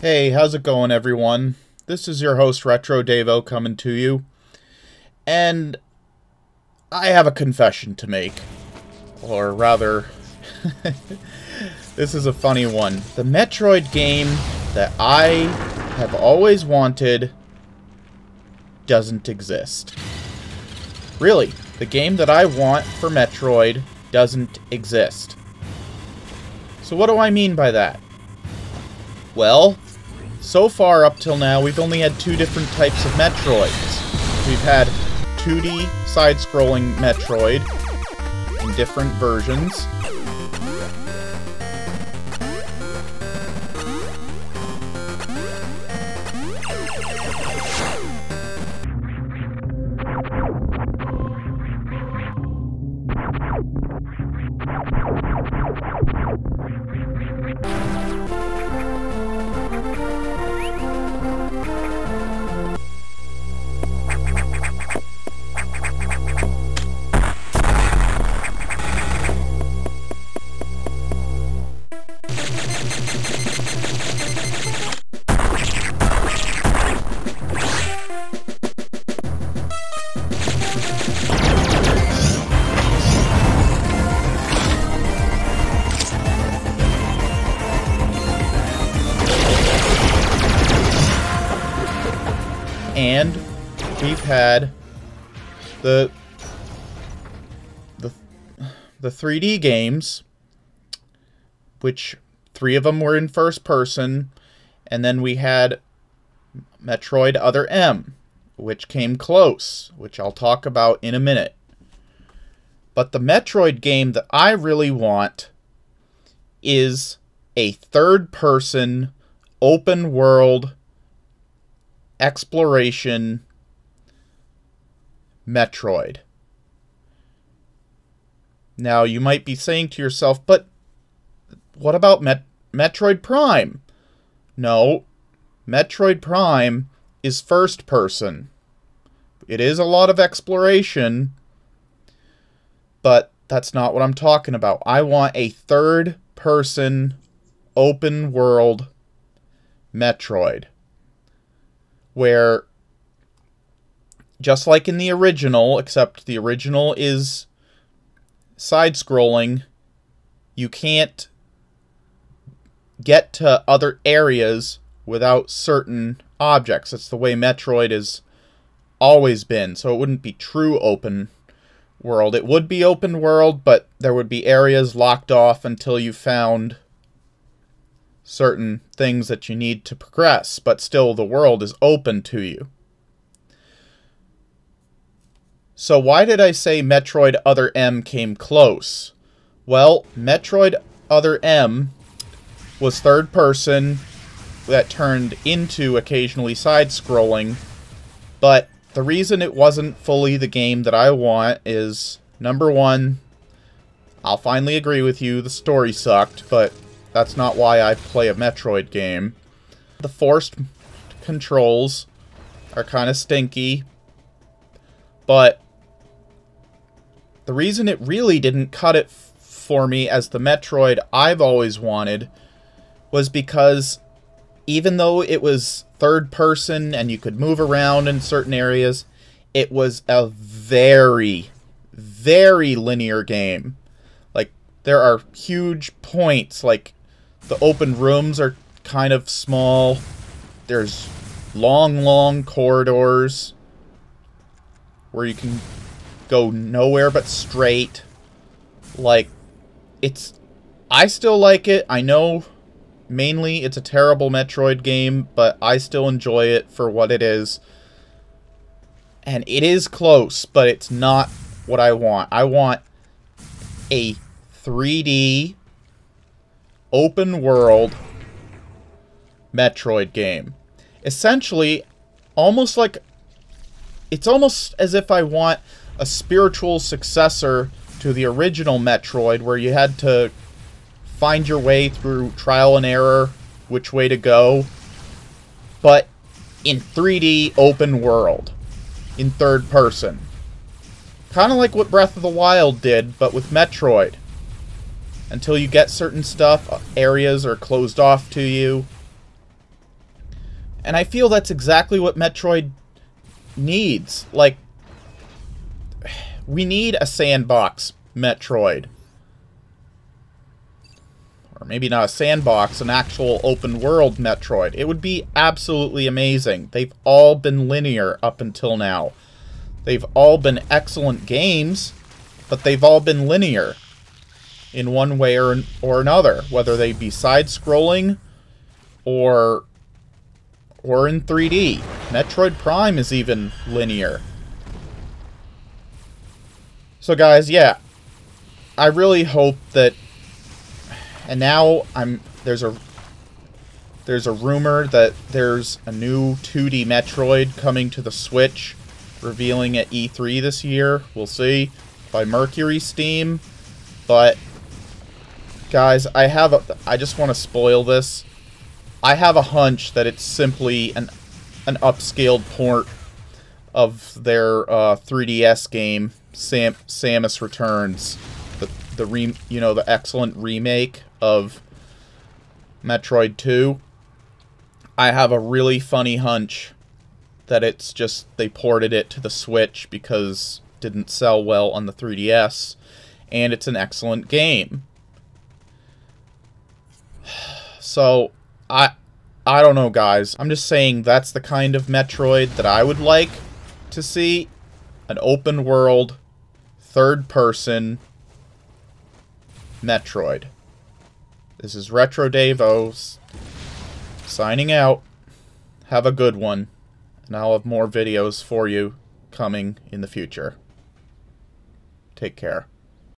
Hey, how's it going, everyone? This is your host, Retro Davo, coming to you. And I have a confession to make. Or rather, this is a funny one. The Metroid game that I have always wanted doesn't exist. Really, the game that I want for Metroid doesn't exist. So what do I mean by that? Well, so far up till now, we've only had two different types of Metroids. We've had 2D side-scrolling Metroid in different versions. And we've had the 3D games, which 3 of them were in first person, and then we had Metroid Other M, which came close, which I'll talk about in a minute. But the Metroid game that I really want is a third-person, open-world exploration Metroid. Now, you might be saying to yourself, but what about Metroid Prime? No, Metroid Prime is first person. It is a lot of exploration, but that's not what I'm talking about. I want a third person open world Metroid, where, just like in the original, except the original is side-scrolling, you can't get to other areas without certain objects. That's the way Metroid has always been, so it wouldn't be true open world. It would be open world, but there would be areas locked off until you found certain things that you need to progress, but still the world is open to you. So why did I say Metroid Other M came close? Well, Metroid Other M was third person that turned into occasionally side-scrolling, but the reason it wasn't fully the game that I want is, number one, I'll finally agree with you, the story sucked, but that's not why I play a Metroid game. The forced controls are kind of stinky, but the reason it really didn't cut it for me as the Metroid I've always wanted was because even though it was third person and you could move around in certain areas, it was a very, very linear game. Like, there are huge points, like the open rooms are kind of small. There's long, long corridors where you can go nowhere but straight. Like, I still like it. I know mainly it's a terrible Metroid game, but I still enjoy it for what it is. And it is close, but it's not what I want. I want a 3D open world Metroid game. Essentially, it's almost as if I want a spiritual successor to the original Metroid, where you had to find your way through trial and error, which way to go, but in 3D open world, in third person. Kind of like what Breath of the Wild did, but with Metroid. Until you get certain stuff, areas are closed off to you. And I feel that's exactly what Metroid needs. Like, we need a sandbox Metroid. Or maybe not a sandbox, an actual open world Metroid. It would be absolutely amazing. They've all been linear up until now. They've all been excellent games, but they've all been linear in one way or another, whether they be side-scrolling or in 3D. Metroid Prime is even linear. So guys, yeah, I really hope that. And now there's a rumor that there's a new 2D Metroid coming to the Switch, revealing at E3 this year. We'll see, by Mercury Steam. But guys, I just want to spoil this. I have a hunch that it's simply an upscaled port of their 3DS game, Samus Returns, the excellent remake of Metroid 2. I have a really funny hunch that it's just they ported it to the Switch because it didn't sell well on the 3DS, and it's an excellent game. So, I don't know, guys. I'm just saying that's the kind of Metroid that I would like to see. An open world, third-person Metroid. This is Retro Davos signing out. Have a good one. And I'll have more videos for you coming in the future. Take care.